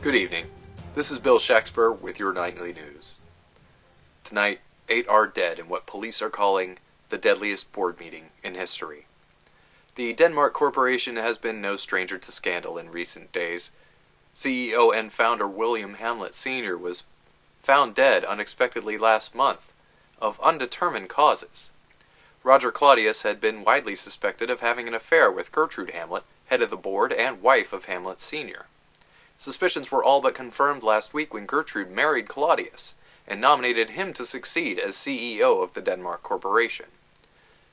Good evening. This is Bill Shakespeare with your nightly news. Tonight, 8 are dead in what police are calling the deadliest board meeting in history. The Denmark Corporation has been no stranger to scandal in recent days. CEO and founder William Hamlet Sr. was found dead unexpectedly last month, of undetermined causes. Roger Claudius had been widely suspected of having an affair with Gertrude Hamlet, head of the board and wife of Hamlet Sr. Suspicions were all but confirmed last week when Gertrude married Claudius and nominated him to succeed as CEO of the Denmark Corporation.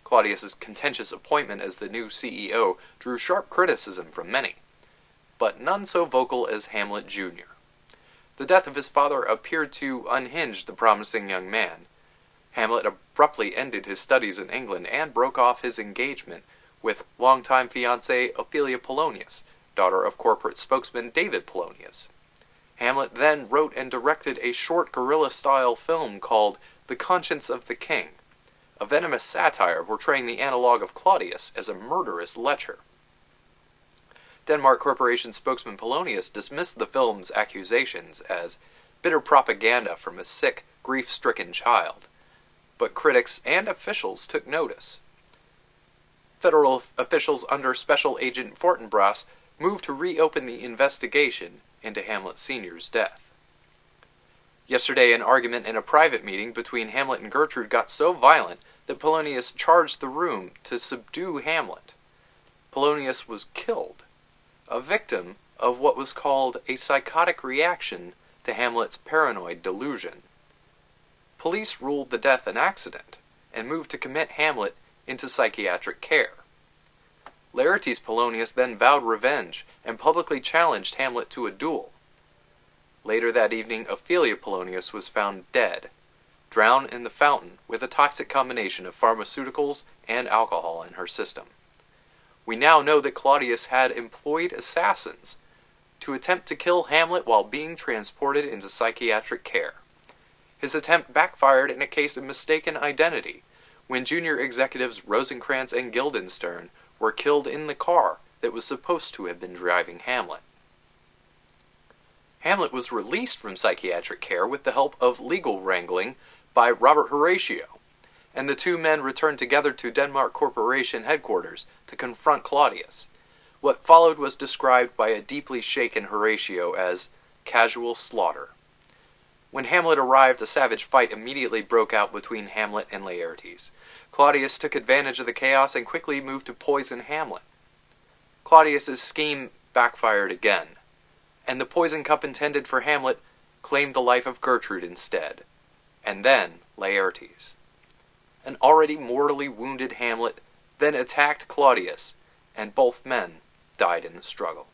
Claudius's contentious appointment as the new CEO drew sharp criticism from many, but none so vocal as Hamlet Jr. The death of his father appeared to unhinge the promising young man. Hamlet abruptly ended his studies in England and broke off his engagement with longtime fiancée Ophelia Polonius, daughter of corporate spokesman David Polonius. Hamlet then wrote and directed a short guerrilla-style film called The Conscience of the King, a venomous satire portraying the analogue of Claudius as a murderous lecher. Denmark Corporation spokesman Polonius dismissed the film's accusations as bitter propaganda from a sick, grief-stricken child, but critics and officials took notice. Federal officials under Special Agent Fortinbras moved to reopen the investigation into Hamlet Sr.'s death. Yesterday, an argument in a private meeting between Hamlet and Gertrude got so violent that Polonius charged the room to subdue Hamlet. Polonius was killed, a victim of what was called a psychotic reaction to Hamlet's paranoid delusion. Police ruled the death an accident and moved to commit Hamlet into psychiatric care. Laertes Polonius then vowed revenge and publicly challenged Hamlet to a duel. Later that evening, Ophelia Polonius was found dead, drowned in the fountain with a toxic combination of pharmaceuticals and alcohol in her system. We now know that Claudius had employed assassins to attempt to kill Hamlet while being transported into psychiatric care. His attempt backfired in a case of mistaken identity, when junior executives Rosencrantz and Guildenstern were killed in the car that was supposed to have been driving Hamlet. Hamlet was released from psychiatric care with the help of legal wrangling by Robert Horatio, and the two men returned together to Denmark Corporation headquarters to confront Claudius. What followed was described by a deeply shaken Horatio as casual slaughter. When Hamlet arrived, a savage fight immediately broke out between Hamlet and Laertes. Claudius took advantage of the chaos and quickly moved to poison Hamlet. Claudius's scheme backfired again, and the poison cup intended for Hamlet claimed the life of Gertrude instead, and then Laertes. An already mortally wounded Hamlet then attacked Claudius, and both men died in the struggle.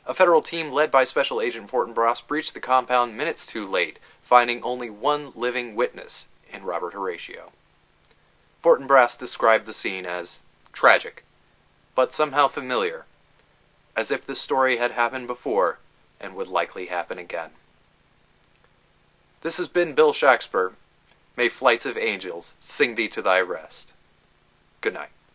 A federal team led by Special Agent Fortinbras breached the compound minutes too late, finding only one living witness in Robert Horatio. Fortinbras described the scene as tragic, but somehow familiar, as if the story had happened before and would likely happen again. This has been Bill Shakespeare. May flights of angels sing thee to thy rest. Good night.